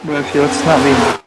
But if let's not be.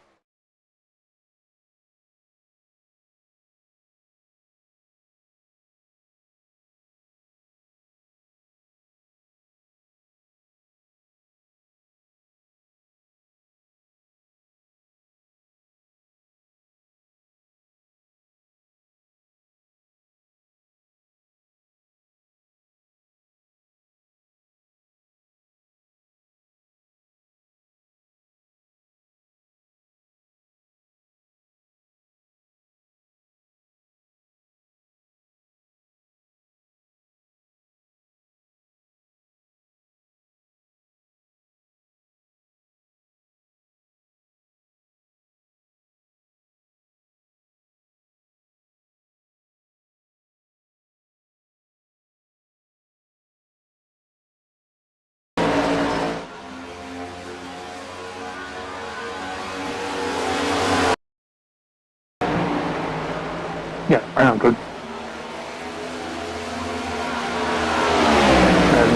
Yeah, right on, good.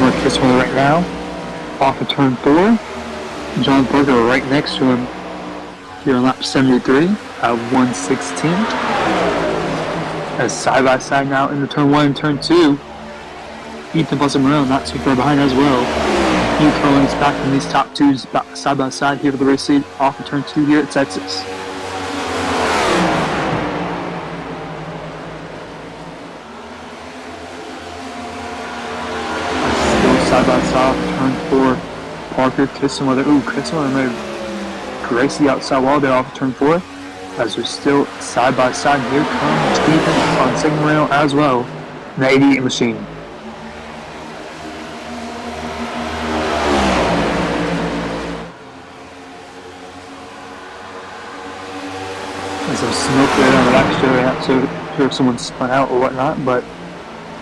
North Kiss one right now. Off of turn 4. John Parker right next to him here on lap 73 at 116. As side by side now into turn 1 and turn 2. Ethan plus Moreno not too far behind as well. New Collins back in these top twos side by side here for the race lead off of turn 2 here at Texas. Side by side, turn 4. Parker kissing with it. Ooh, kissing with it. Grace the outside wall there off of turn 4. As they're still side by side. Here comes Ethan on second rail as well. The 88 machine. There's some smoke there on the back straight. Not so sure if someone spun out or whatnot, but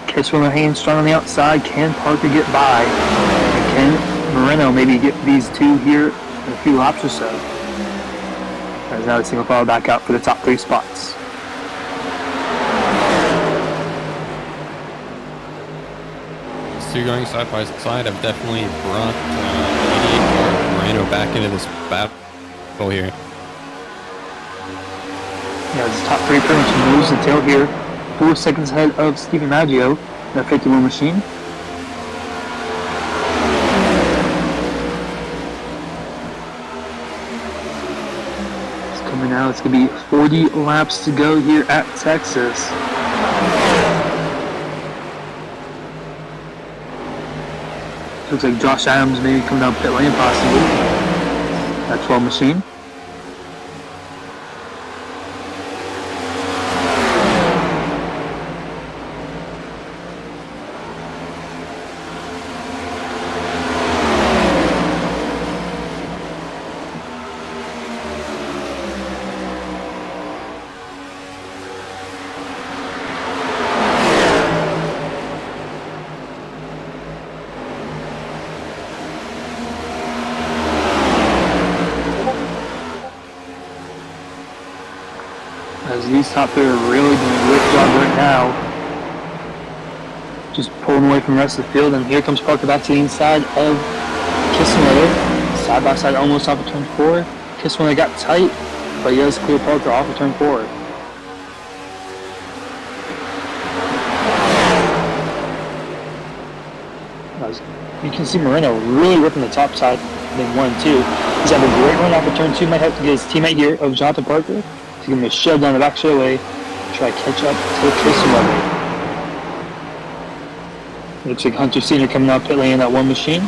Kiss with a hand strong on the outside. Can Parker get by? Can Moreno maybe get these two here in a few laps or so? As now the single file back out for the top 3 spots. These two going side by side have definitely brought 88 Moreno back into this battle here. Yeah, this top 3 pretty much moves the tail here. 4 seconds ahead of Stephen Maggio, that 51 machine. It's coming out. It's going to be 40 laps to go here at Texas. Looks like Josh Adams maybe coming down pit lane possibly. That 12 machine. As these top 3 are really doing a great job right now. Just pulling away from the rest of the field, and here comes Parker back to the inside of Kissmiller. Side by side almost off of turn 4. Kissmiller got tight, but he does clear Parker off of turn 4. As you can see Moreno really ripping the top side in 1 and 2. He's having a great run off of turn 2. Might have to get his teammate here of Jonathan Parker. He's going to be shoved down the back straightaway, try to catch up to Kissmiller. Looks like Hunter Sr. coming out pit lane in that 1 machine.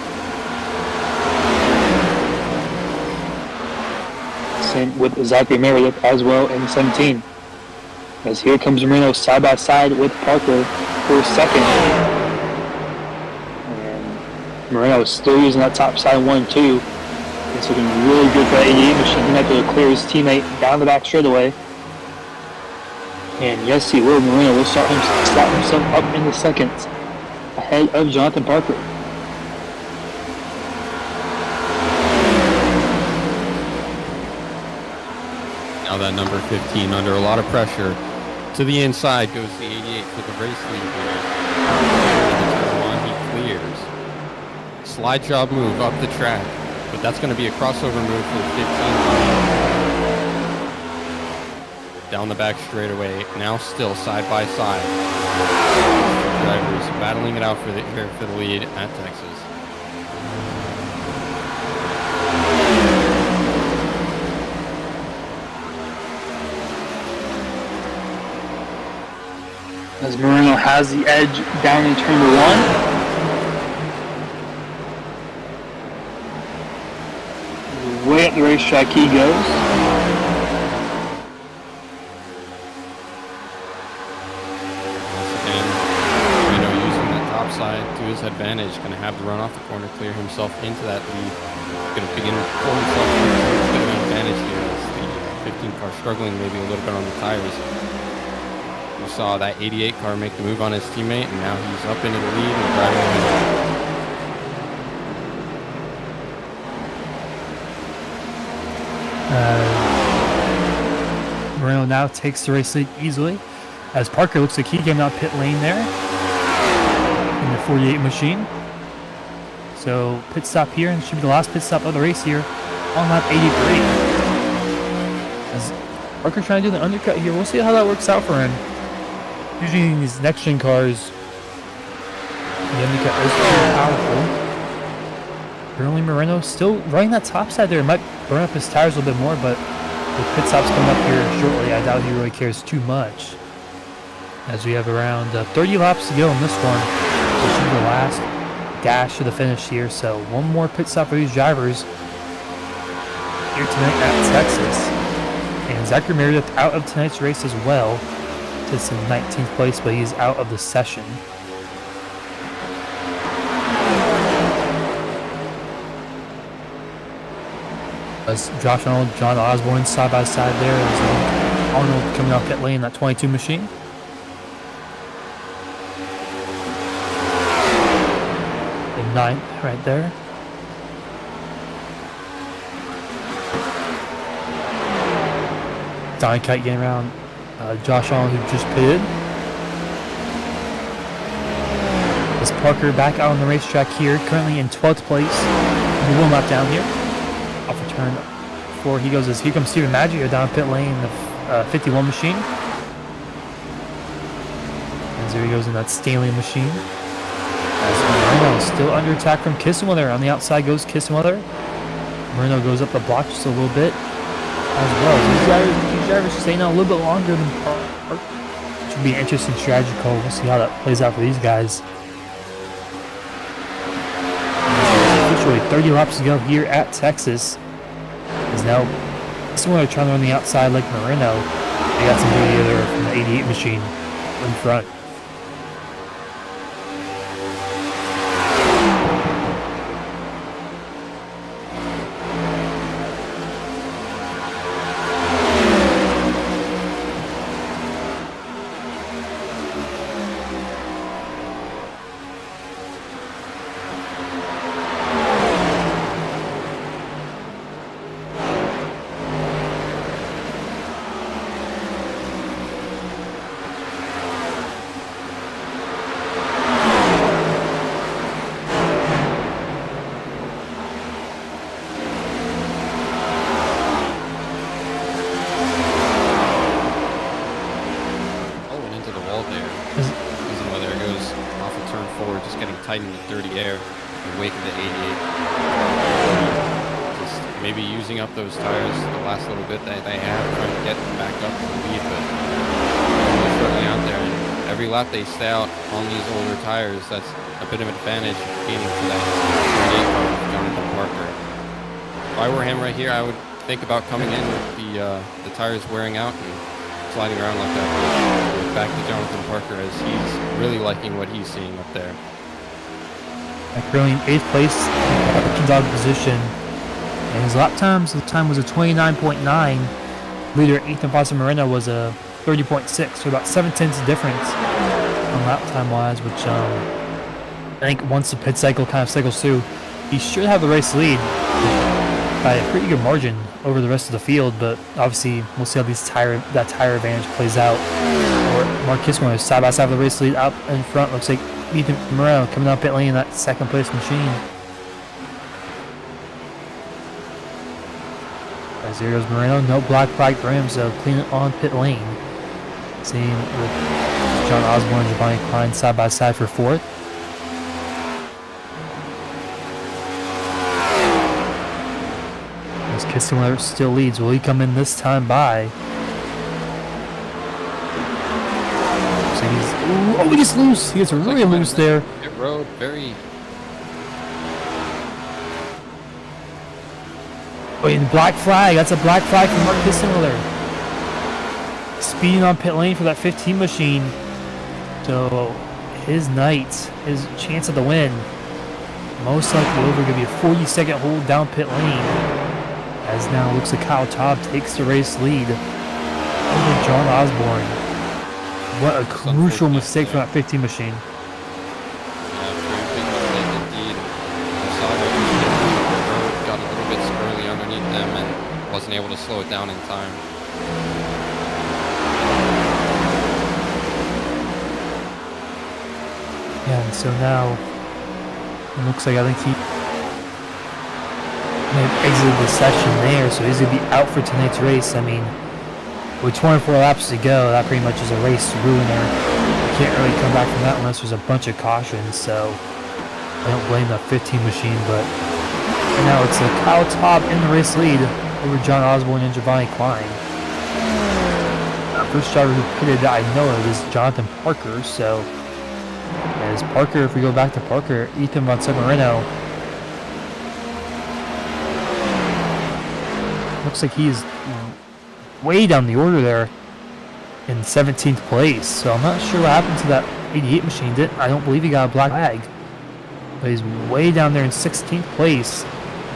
Same with Zachary Meredith as well in 17. As here comes Moreno side by side with Parker for second. And Moreno is still using that top side 1 and 2. It's looking really good for that 88 machine. He might be able to clear his teammate down the back straightaway. And yes, he will. Moreno will slot himself up in the second, ahead of Jonathan Parker. Now that number 15 under a lot of pressure. To the inside goes the 88 for the race lead here. Turn 1, he clears. Slide job move up the track. But that's going to be a crossover move for the 15. Down the back straightaway. Now still side by side. Drivers battling it out for the lead at Texas. As Moreno has the edge down in turn 1. Way up the racetrack he goes. To his advantage, going to have to run off the corner, clear himself into that lead. Going to begin to pull himself into a bit of an advantage here as the 15 car struggling maybe a little bit on the tires. We saw that 88 car make the move on his teammate, and now he's up into the lead and driving. Moreno now takes the race lead easily, as Parker looks like he came out pit lane there. In the 48 machine. So pit stop here, and should be the last pit stop of the race here on lap 83. As Parker's trying to do the undercut here, we'll see how that works out for him. Usually in these next gen cars, the undercut is very powerful. Currently Moreno still running that top side there. It might burn up his tires a little bit more, but with pit stops coming up here shortly, I doubt he really cares too much. As we have around 30 laps to go in this one. This is the last dash to the finish here, so one more pit stop for these drivers here tonight at Texas. And Zachary Meredith out of tonight's race as well. It's in 19th place, but he's out of the session. As Josh Arnold, John Osborne side by side there. As Arnold coming off pit lane in that 22 machine. Ninth right there. Donnie Kite getting around Josh Allen, who just pitted. As Parker back out on the racetrack here, currently in 12th place. He will not down here. Off of turn 4 he goes as here comes Steven Maggio down pit lane, the 51 machine. And there he goes in that Stanley machine. Moreno still under attack from Kissenweather. On the outside goes Kissenweather. Moreno goes up the block just a little bit as well. These drivers staying out a little bit longer than Park. Should be an interesting strategy call. We'll see how that plays out for these guys. Officially 30 laps to go here at Texas. Is now Kissenweather trying to run the outside like Moreno. They got some video there from the 88 machine in front. Tighten the dirty air in the wake of the 88. Just maybe using up those tires the last little bit that they have, trying to get back up to the lead, but they're struggling out there. And every lap they stay out on these older tires, that's a bit of an advantage gaining for that 38 car with Jonathan Parker. If I were him right here, I would think about coming in with the tires wearing out and sliding around like that. Back to Jonathan Parker as he's really liking what he's seeing up there. Currently in 8th place, in dog position, and his lap times, the time was a 29.9. Leader 8th and Pasa Moreno was a 30.6, so about 7/10 difference on lap time wise, which I think once the pit cycle kind of cycles through, he should have the race lead by a pretty good margin over the rest of the field. But obviously, we'll see how that tire advantage plays out. Or Marquez Moreno side by side with the race lead up in front. Looks like Ethan Moreno coming out pit lane in that 2nd place machine. As here goes Moreno, no black flag for him, so clean it on pit lane. Same with John Osborne and Giovanni Klein side by side for fourth. As Kissingler still leads, will he come in this time by? So he gets loose. He gets really loose there. Pit road, very. Oh, and black flag. That's a black flag for Mark Kissingler. Speeding on pit lane for that 15 machine. So his night, his chance of the win, most likely over. Going to be a 40-second hold down pit lane. As now looks like Kyle Taub takes the race lead over John Osborne. What a crucial mistake from that 15 machine. Yeah, very big mistake indeed. Osado got a little bit squirrely underneath them and wasn't able to slow it down in time. Yeah, and so now it looks like I think he may have exited the session there, so he's going to be out for tonight's race. I mean, with 24 laps to go, that pretty much is a race ruiner. You can't really come back from that unless there's a bunch of cautions, so I don't blame the 15 machine, but right now it's Kyle Taub in the race lead over John Osborne and Giovanni Klein. First driver who pitted that I know of is Jonathan Parker, so as Parker, if we go back to Parker, Ethan Von Semerino, looks like he's way down the order there in 17th place. So I'm not sure what happened to that 88 machine. I don't believe he got a black flag, but he's way down there in 16th place,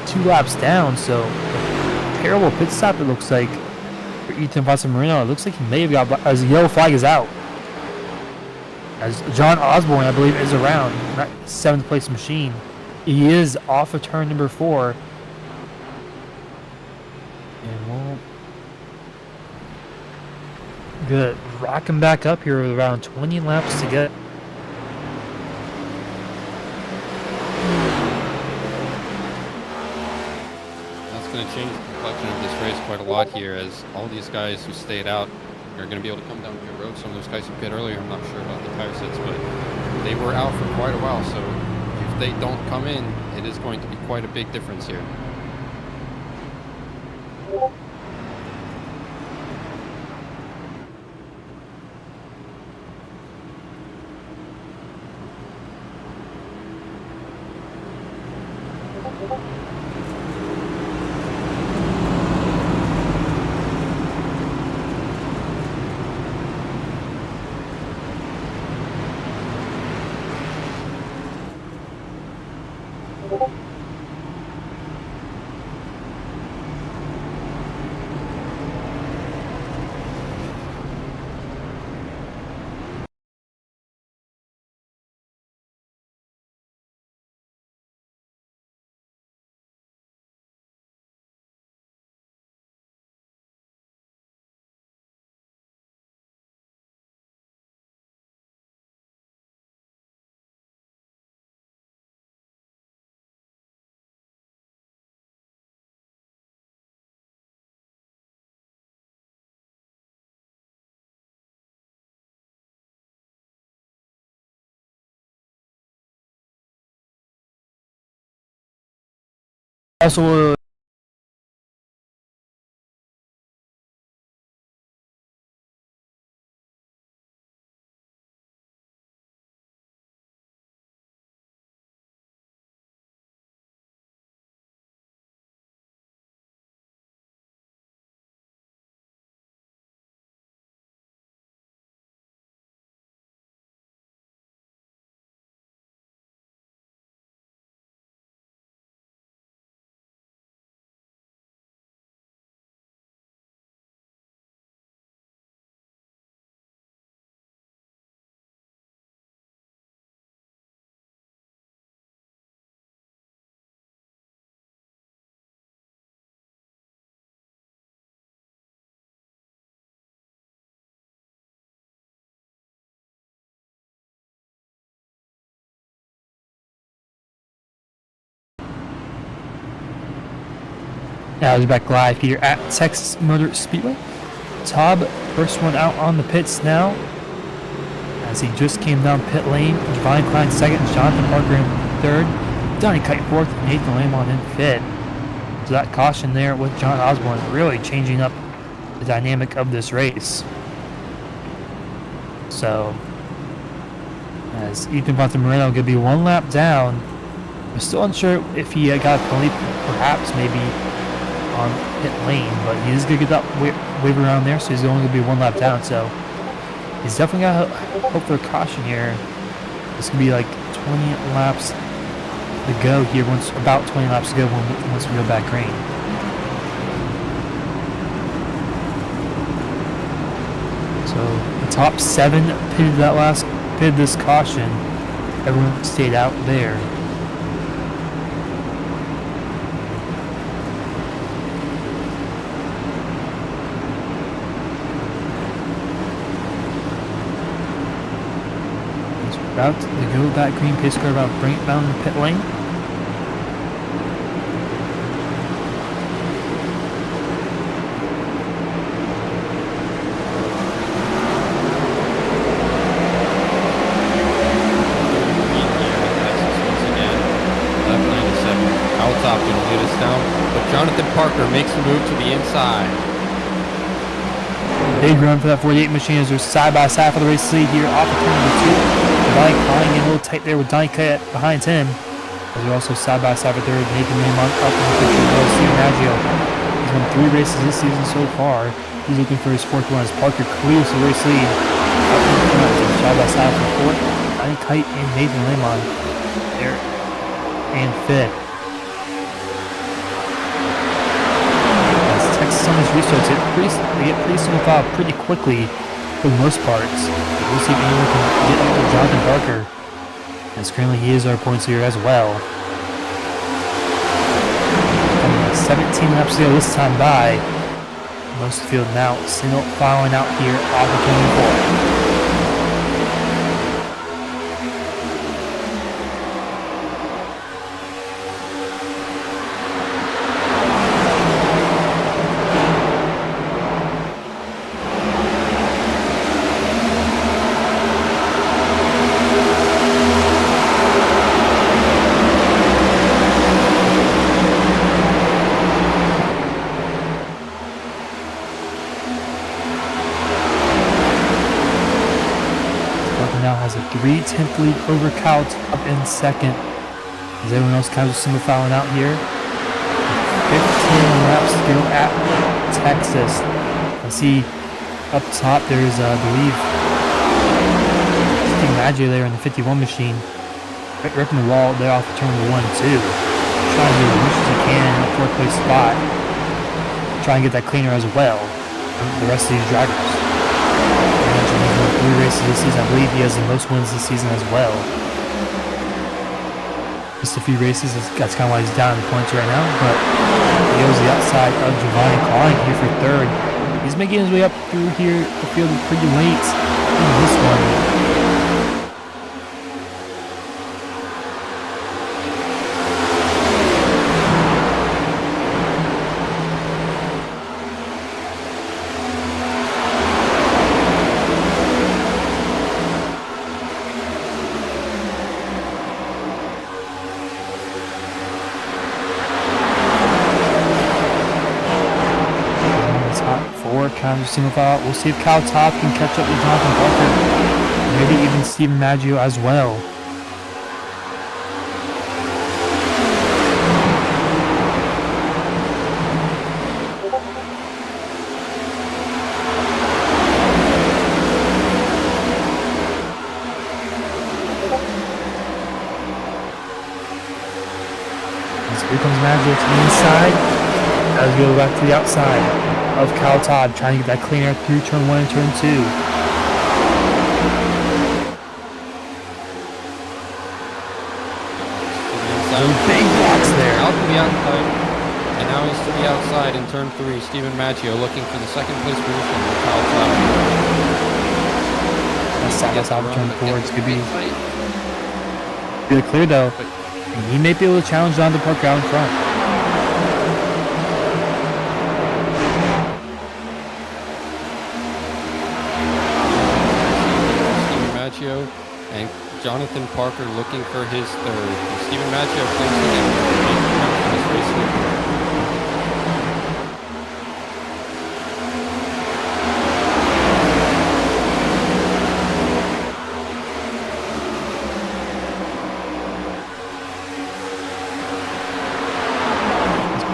2 laps down. So terrible pit stop it looks like for Ethan Von Semerino. It looks like he may have got black, as the yellow flag is out. As John Osborne, I believe, is around, not 7th place machine. He is off of turn number 4. And we'll get rocking back up here with around 20 laps to get. That's going to change the complexion of this race quite a lot here, as all these guys who stayed out are going to be able to come down pit road. Some of those guys who pit earlier, I'm not sure about the tire sets, but they were out for quite a while. So if they don't come in, it is going to be quite a big difference here. Also, Now he's back live here at Texas Motor Speedway. Todd, first one out on the pits now, as he just came down pit lane. Giovanni Klein second, Jonathan Parker in third, Donnie Kite fourth, and Nathan Lamont in fifth. So that caution there with John Osborne really changing up the dynamic of this race. So, as Ethan Montemoreno going to be one lap down. We're still unsure if he got a penalty, perhaps maybe on pit lane, but he's going to get that wave around there, so he's only going to be one lap down. So he's definitely got to hope for a caution here. It's going to be like 20 laps to go here, about 20 laps to go once we go back green. So the top 7 pitted this caution. Everyone stayed out there. About to go that green pace car about bring it down the pit lane. Top going to lead us down, but Jonathan Parker makes the move to the inside. Big run for that 48 machine as they're side by side for the race lead here off of turn number 2. Donnie Klein getting a little tight there with Donnie Kite behind him. As they're also side by side for third. Nathan Lamont up in the picture as well as Steven Maggio. He's won 3 races this season so far. He's looking for his 4th one as Parker clears the race lead. Up in the front, side by side for 4th. Donnie Kite and Nathan Lamont there and 5th. Some of these restarts they get pretty single file pretty quickly for the most part. We'll see if anyone can get up to Jonathan Parker. As currently he is our points leader as well. And 17 laps to go this time by. Most of the field now single filing out here off of turn 4. Now has a 3/10 lead over Cal up in second. As everyone else kind of single filing out here. 15 laps to go at Texas. I see up top there's I believe Steve Maggio there in the 51 machine. Ripping the wall there off of turn 1 and 2. Trying to do as much as he can in the 4th place spot. Try and get that cleaner as well. The rest of these drivers. 3 races this season. I believe he has the most wins this season as well. Just a few races, that's kind of why he's down in points right now, but he goes to the outside of Giovanni Klein here for 3rd. He's making his way up through here, the field pretty late in this one. Kind of single file. We'll see if Cal Top can catch up with Jonathan Parker. Maybe even Steven Maggio as well. So here comes Maggio to the inside. As we go back to the outside of Cal Todd, trying to get that clean air through turn 1 and turn 2. So big blocks there. Out to the outside. And now he's to the outside in turn 3. Steven Maggio looking for the 2nd place position with Cal Todd. That's out of turn 4. It's going to be clear though. He may be able to challenge Jonathan Parker out in front. Jonathan Parker looking for his third. Stephen Maggio closing in on this race leader.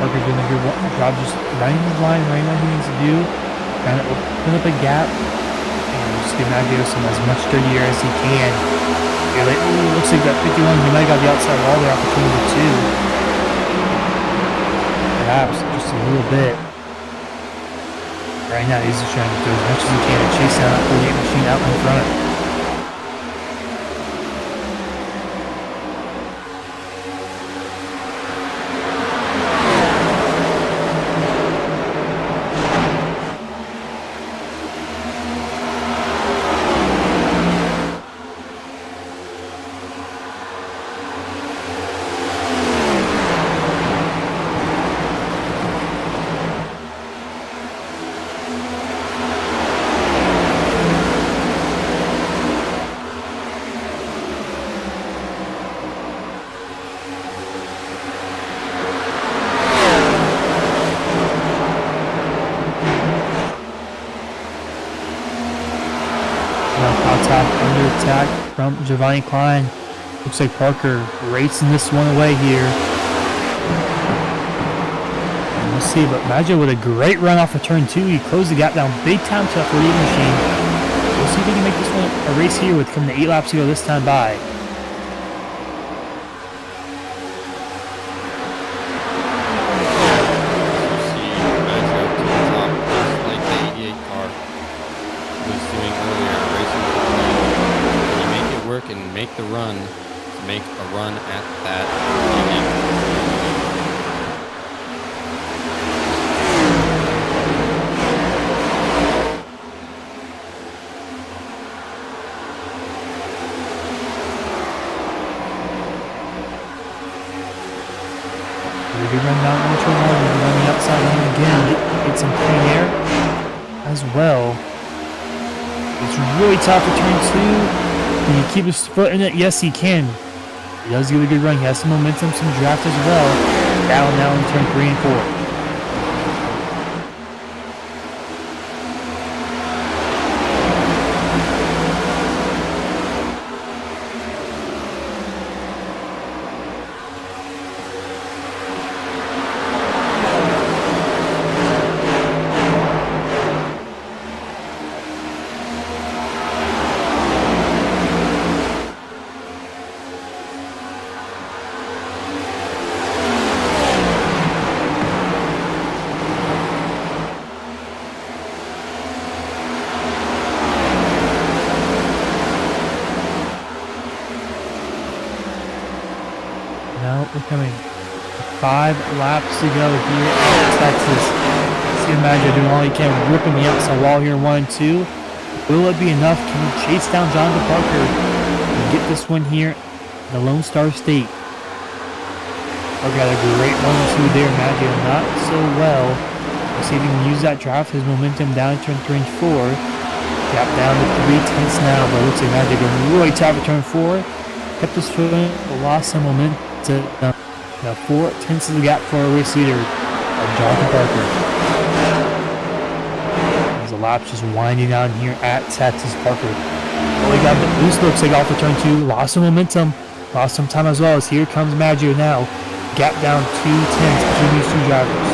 Parker's doing a good job just running his line, running what he needs to do, trying to open up a gap, and just give Maggio as much dirtier as he can. Here, like, ooh, looks like that 51, he might have got the outside wall there opportunity too. Perhaps just a little bit. Right now, he's just trying to do as much as he can to chase down that 48 machine out in front. Under attack from Giovanni Klein. Looks like Parker racing this one away here. And we'll see, but Maggio with a great run off of turn 2. He closed the gap down big time to that 48 machine. We'll see if he can make this one a race here with coming to 8 laps to go this time by. And make the run to make a run at that beginning. Really good run down on turn 1, and run the outside lane again. Get some clean air as well. It's really tough for turn 2. Can he keep his foot in it? Yes, he can. He does get a good run. He has some momentum, some draft as well. Down now in turn 3 and 4. Now we're coming 5 laps to go here in Texas. See Maggio doing all he can, ripping the outside wall here in 1 and 2. Will it be enough? Can he chase down Jonathan Parker and get this one here in the Lone Star State? Okay, got a great 1 and 2 there. Maggio not so well. We'll see if he can use that draft, his momentum down to turn 3 and 4. Gap down to 3/10 now, but it looks like Maggio going really tight for turn 4. Kept his foot in, but lost some momentum. Now 4/10 of the gap for our race leader, Jonathan Parker. As the lap's just winding down here at Texas. Parker. Oh, he got a bit loose, looks like off of turn 2. Lost some momentum, lost some time as well, as here comes Maggio now. Gap down 2/10 between these two drivers.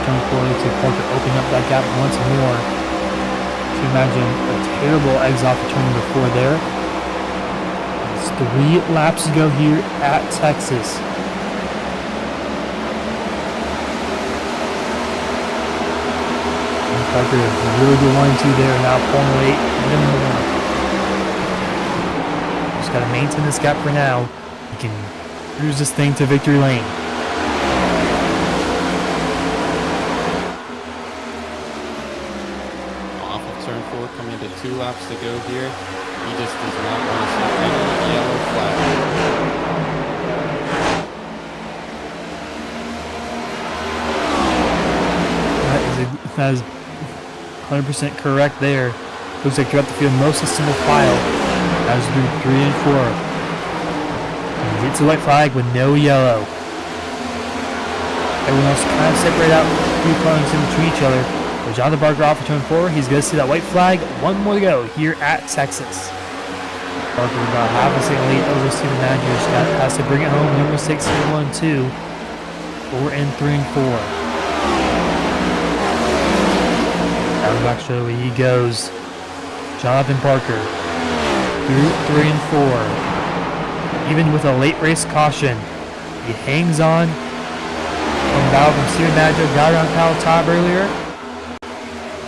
Turn 4, looks like Parker opening up that gap once more. To imagine a terrible exit off of turn number 4 there. It's 3 laps to go here at Texas. And Parker, really good 1 and 2 there, now pulling late into number 1. Just got to maintain this gap for now. He can cruise this thing to victory lane. Turn 4 coming to 2 laps to go here. He just does not want to see any yellow flag. That is 100% correct there. Looks like throughout the field, mostly single file as we do 3 and 4. And gets a white flag with no yellow. Everyone else kind of separate out 3 cars in between each other. But Jonathan Barker off of turn 4. He's going to see that white flag. One more to go here at Texas. Barker about half a second lead over Steven Andrews. Has to bring it home. Number 6 and 1, 2. 4 and 3 and 4. Down the back straightaway he goes. Jonathan Parker through 3 and 4. Even with a late race caution, he hangs on. From battle from Steven Maggio, got around Kyle Taub earlier.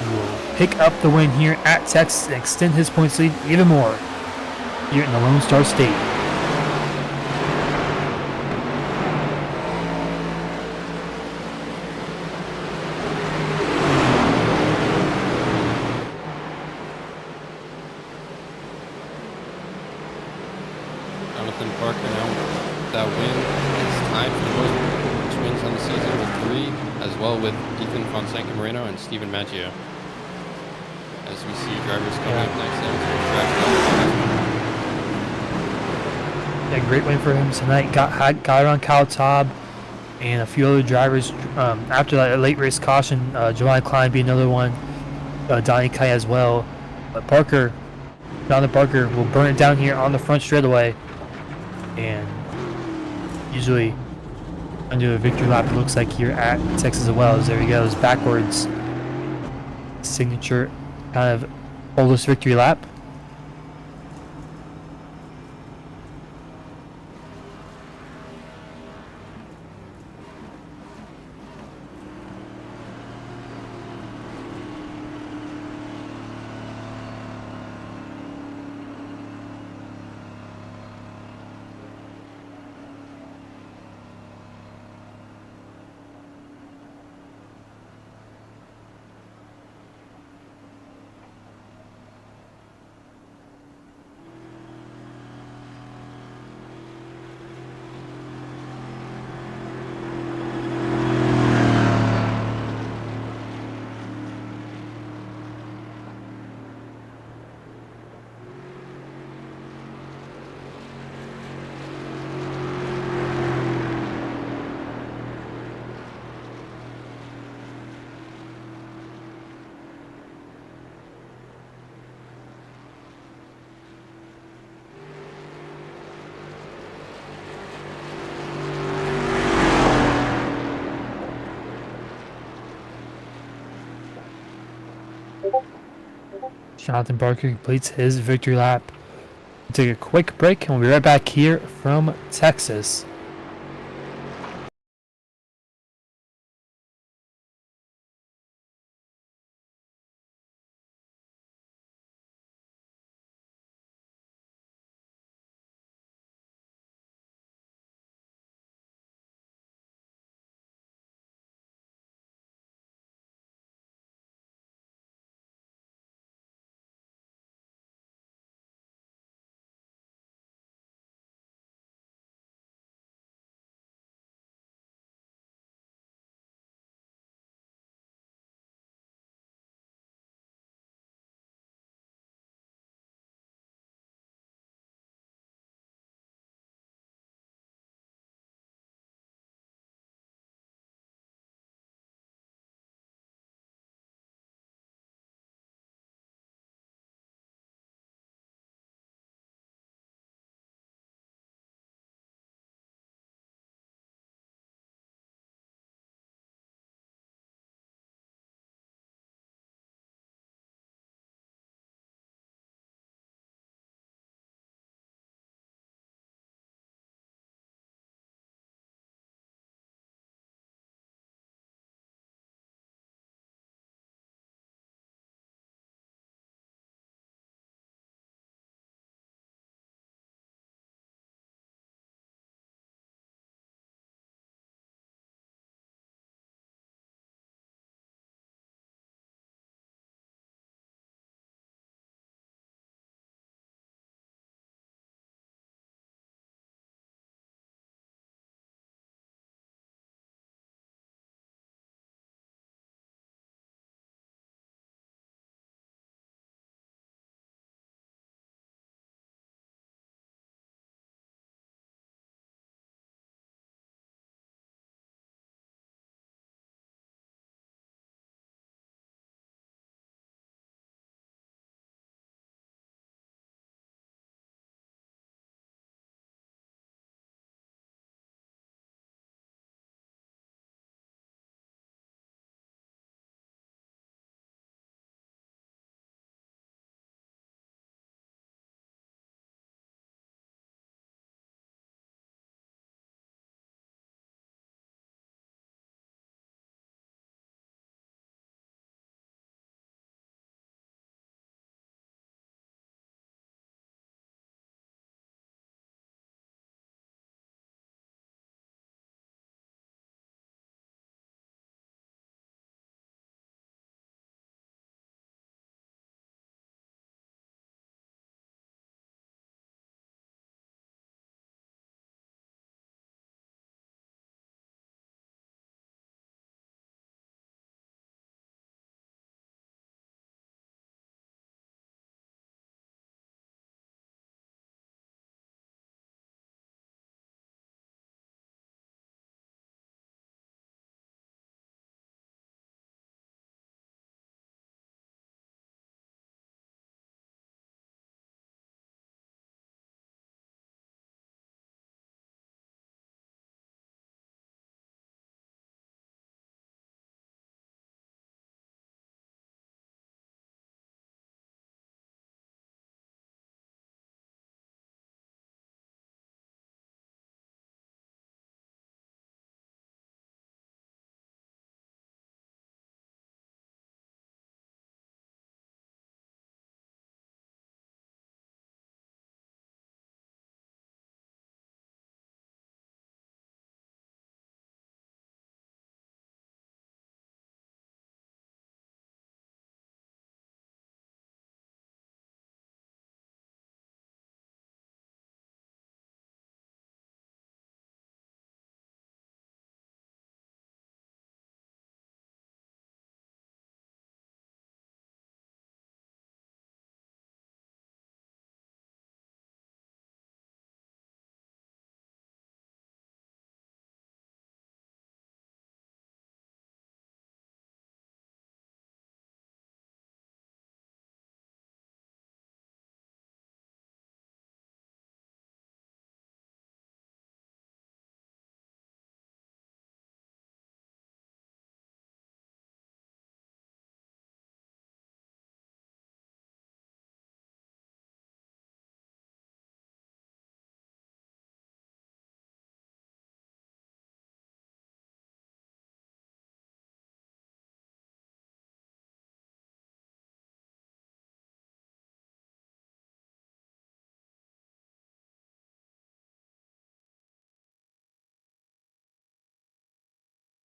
He will pick up the win here at Texas and extend his points lead even more here in the Lone Star State. Jonathan Parker now with that win is tied for the most wins on the season with 3, as well with Ethan Fonseca Moreno and Steven Maggio. As we see drivers coming up next down to the track. Yeah, great win for him tonight. Got around Kyle Taub and a few other drivers after that late race caution. Giovanni Klein be another one. Donnie Kai as well. But Jonathan Parker will burn it down here on the front straightaway. And usually under a victory lap, it looks like here at Texas as well. As there he goes backwards. Signature kind of oldest victory lap. Jonathan Barker completes his victory lap. We'll take a quick break and we'll be right back here from Texas.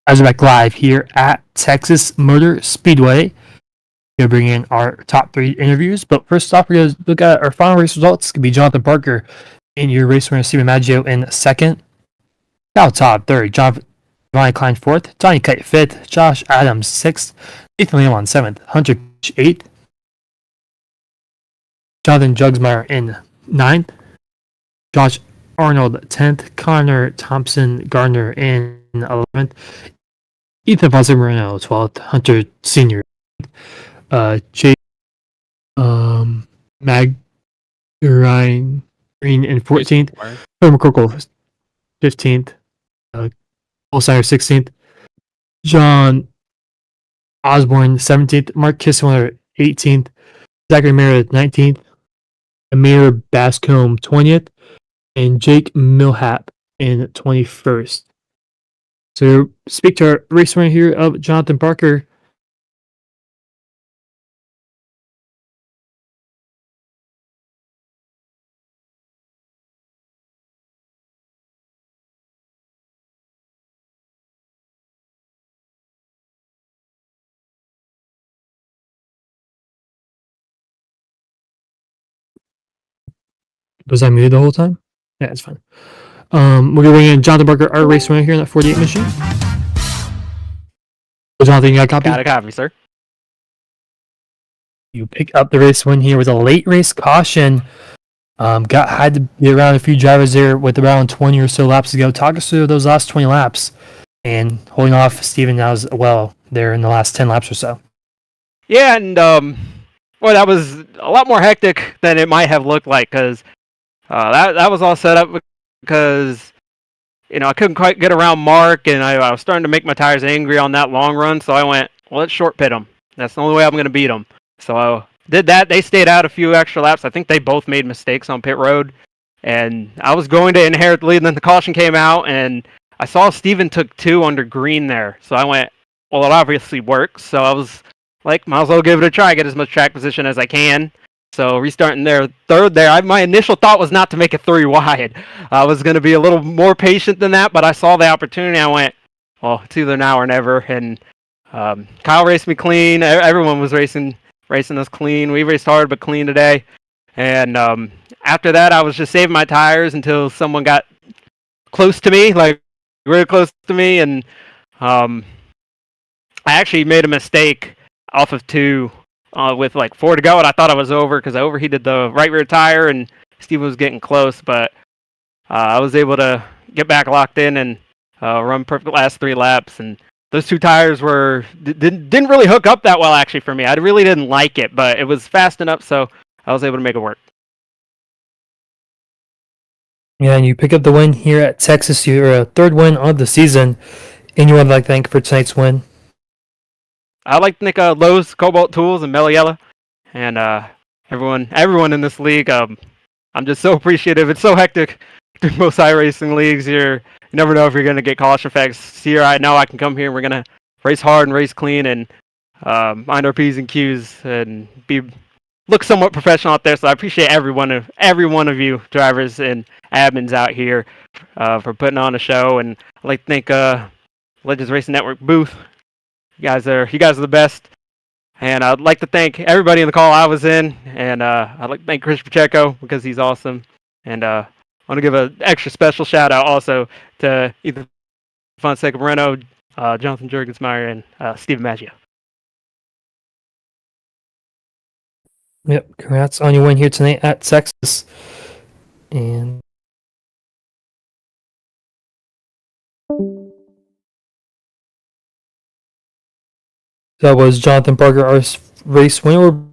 As we're back live here at Texas Motor Speedway, we're bringing in our top 3 interviews. But first off, we're going to look at our final race results. It's going to be Jonathan Parker in your race winner, Steven Maggio in second, Cal Todd third, Johnny Klein fourth, Johnny Kite fifth, Josh Adams sixth, Ethan Leon seventh, Hunter eighth, Jonathan Jugsmeyer in ninth, Josh Arnold 10th, Connor Thompson Gardner in 11th, Ethan Fonseca Moreno 12th, Hunter Sr. Jake Mag Ryan Green in 14th, Herman McCorkle 15th, Olsteiner 16th, John Osborne 17th, Mark Kissler 18th, Zachary Meredith 19th, Amir Bascombe 20th, and Jake Millhap in 21st. So speak to our race winner here of Jonathan Parker. Was I muted the whole time? Yeah, it's fine. We're gonna bring in Jonathan Parker, our race winner here in that 48 machine. So Jonathan, you got a copy? Got a copy, sir. You pick up the race win here with a late race caution. Had to be around a few drivers there with around 20 or so laps to go. Talk us through those last 20 laps and holding off Steven now as well there in the last 10 laps or so. Yeah, and well, that was a lot more hectic than it might have looked like because that was all set up because I couldn't quite get around Mark, and I was starting to make my tires angry on that long run, so I went, well, let's short pit them. That's the only way I'm going to beat them. So I did that. They stayed out a few extra laps. I think they both made mistakes on pit road, and I was going to inherit the lead, and then the caution came out, and I saw Steven took 2 under green there, so I went, well, it obviously works, so I was like, might as well give it a try, get as much track position as I can. So restarting there, third there, my initial thought was not to make it 3 wide. I was going to be a little more patient than that, but I saw the opportunity. I went, well, it's either now or never. And Kyle raced me clean. Everyone was racing us clean. We raced hard but clean today. And after that, I was just saving my tires until someone got close to me, like really close to me. And I actually made a mistake off of 2. With like 4 to go, and I thought I was over because I overheated the right rear tire, and Steve was getting close, but I was able to get back locked in and run perfect last 3 laps. And those 2 tires didn't really hook up that well actually for me. I really didn't like it, but it was fast enough, so I was able to make it work. Yeah, and you pick up the win here at Texas. Your 3rd win of the season. Anyone would like to thank for tonight's win? I'd like to thank Lowe's, Cobalt Tools, and Meliella, and everyone in this league. I'm just so appreciative. It's so hectic through most iRacing leagues here. You never know if you're going to get caution effects. Here I know I can come here and we're going to race hard and race clean and mind our P's and Q's and look somewhat professional out there. So I appreciate every one of you drivers and admins out here for putting on a show. And I'd like to thank Legends Racing Network booth. You guys are the best, and I'd like to thank everybody in the call I was in, and I'd like to thank Chris Pacheco because he's awesome, and I want to give an extra special shout out also to Ethan Fonseca Moreno, Jonathan Juergensmeyer, and Steven Maggio. Yep, congrats on your win here tonight at Texas, and that was Jonathan Parker, our race winner,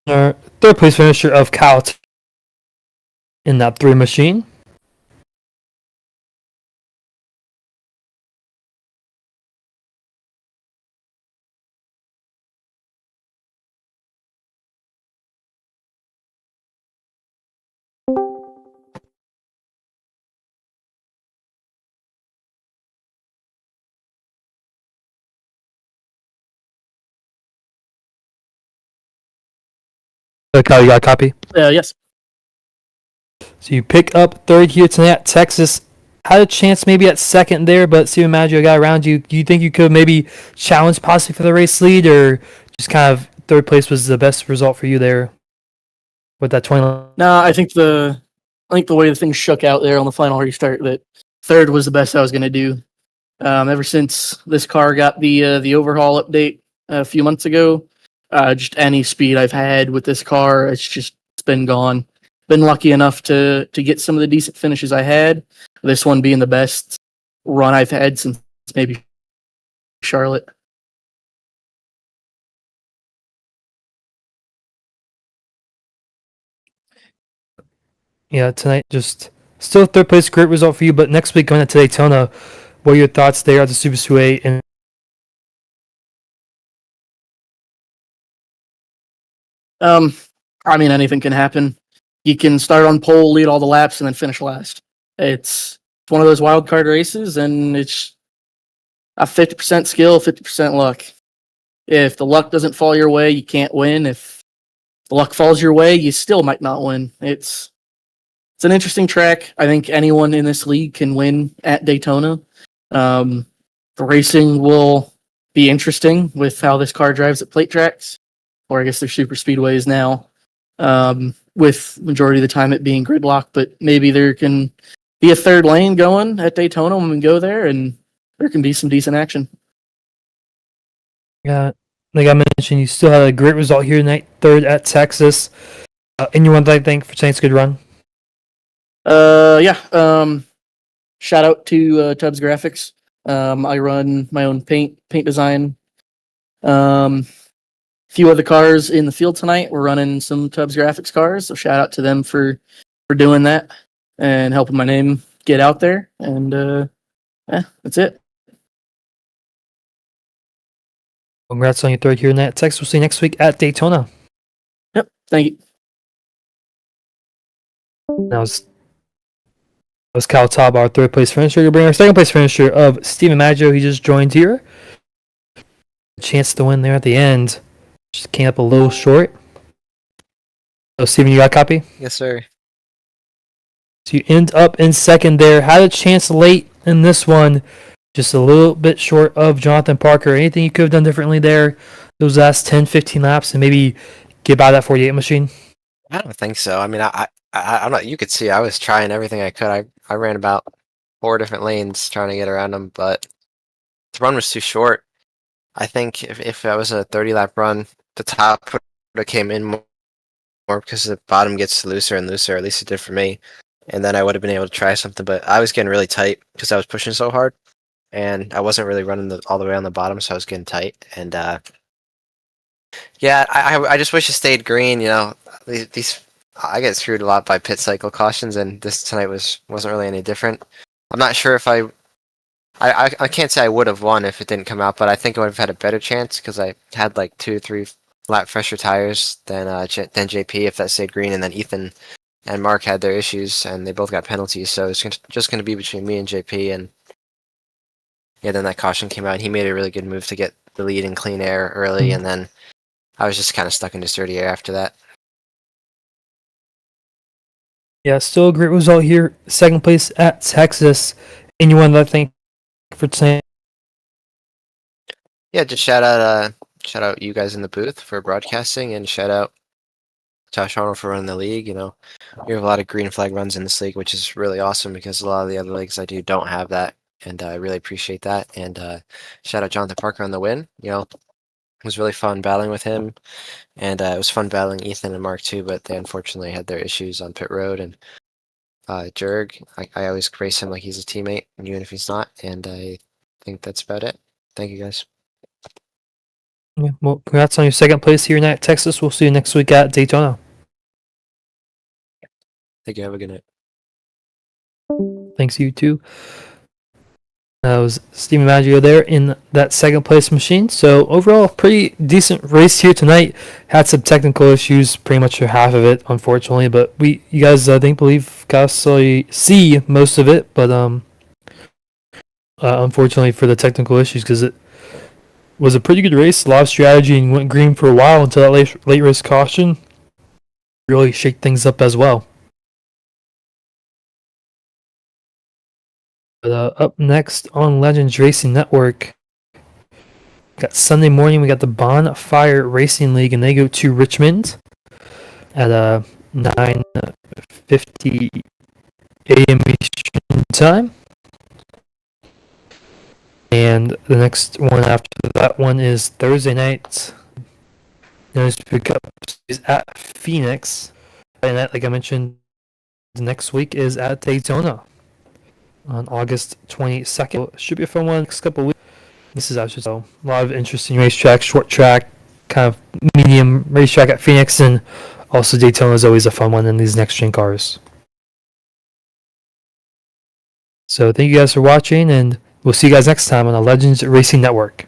our 3rd place finisher of Cal in that 3 machine. Kyle, you got a copy? Yes. So you pick up 3rd here tonight at Texas had a chance maybe at second there, but Steven Maggio got around you. Do you think you could maybe challenge possibly for the race lead, or just kind of third place was the best result for you there with that 20? No, I think the way the things shook out there on the final restart, that third was the best I was going to do. Ever since this car got the overhaul update a few months ago, just any speed I've had with this car, it's been gone. Been lucky enough to get some of the decent finishes I had. This one being the best run I've had since maybe Charlotte. Yeah, tonight just still third place, great result for you. But next week going into Daytona, what are your thoughts there at the Super Speedway? And I mean, anything can happen. You can start on pole, lead all the laps, and then finish last. It's one of those wild card races, and it's a 50% skill, 50% luck. If the luck doesn't fall your way, you can't win. If the luck falls your way, you still might not win. It's an interesting track. I think anyone in this league can win at Daytona. The racing will be interesting with how this car drives at plate tracks, or I guess they're super speedways now, with majority of the time it being gridlock. But maybe there can be a third lane going at Daytona when we go there, and there can be some decent action. yeah, like I mentioned, you still had a great result here tonight, third at Texas. Anyone that I think for tonight's good run? Yeah. Shout out to Tubbs Graphics. I run my own paint design. Few other cars in the field tonight. We're running some Tubbs Graphics cars, so shout out to them for doing that and helping my name get out there. And yeah, that's it. Congrats on your third here in that Texas. We'll see you next week at Daytona. Yep. Thank you. That was Kyle Taub, our third place finisher. You'll bring our second place finisher of Steven Maggio. He just joined here. A chance to win there at the end. Just came up a little short. So, Steven, you got a copy? Yes, sir. So you end up in second there. Had a chance late in this one. Just a little bit short of Jonathan Parker. Anything you could have done differently there? Those last 10, 15 laps and maybe get by that 48 machine? I don't think so. I mean, I'm not. You could see I was trying everything I could. I ran about 4 different lanes trying to get around them, but the run was too short. I think if that was a 30-lap run, the top would have came in more because the bottom gets looser and looser. At least it did for me, and then I would have been able to try something. But I was getting really tight because I was pushing so hard, and I wasn't really running all the way on the bottom, so I was getting tight. And yeah, I just wish it stayed green. You know, these I get screwed a lot by pit cycle cautions, and this tonight wasn't really any different. I'm not sure if I can't say I would have won if it didn't come out, but I think I would have had a better chance because I had like 2-3 lap fresher tires than JP if that stayed green, and then Ethan and Mark had their issues and they both got penalties, so it's just going to be between me and JP. And yeah, then that caution came out and he made a really good move to get the lead in clean air early, and then I was just kind of stuck in just dirty air after that. Yeah, still a great result here. Second place at Texas. Anyone that I think for tonight? Yeah, just shout out you guys in the booth for broadcasting, and shout out Josh Arnold for running the league. You know, we have a lot of green flag runs in this league, which is really awesome because a lot of the other leagues I do don't have that, and I really appreciate that. And shout out Jonathan Parker on the win. You know, it was really fun battling with him, and it was fun battling Ethan and Mark too, but they unfortunately had their issues on pit road. And Jurg, I always race him like he's a teammate, even if he's not. And I think that's about it. Thank you guys. Yeah, well, congrats on your second place here in Texas. We'll see you next week at Daytona. Thank you. Have a good night. Thanks, you too. That was Steven Maggio there in that second place machine. So overall, pretty decent race here tonight. Had some technical issues, pretty much for half of it, unfortunately. But you guys, I think, got to see most of it. But unfortunately for the technical issues, because it was a pretty good race, a lot of strategy, and went green for a while until that late race caution really shake things up as well. Up next on Legends Racing Network, got Sunday morning. We got the Bonfire Racing League, and they go to Richmond at 9:50 a.m. Eastern time. And the next one after that one is Thursday night. Notice Pickup is at Phoenix. And that, like I mentioned, the next week is at Daytona on August 22nd. Should be a fun one next couple of weeks. This is actually a lot of interesting racetracks, short track, kind of medium racetrack at Phoenix, and also Daytona is always a fun one in these next gen cars. So thank you guys for watching, and we'll see you guys next time on the Legends Racing Network.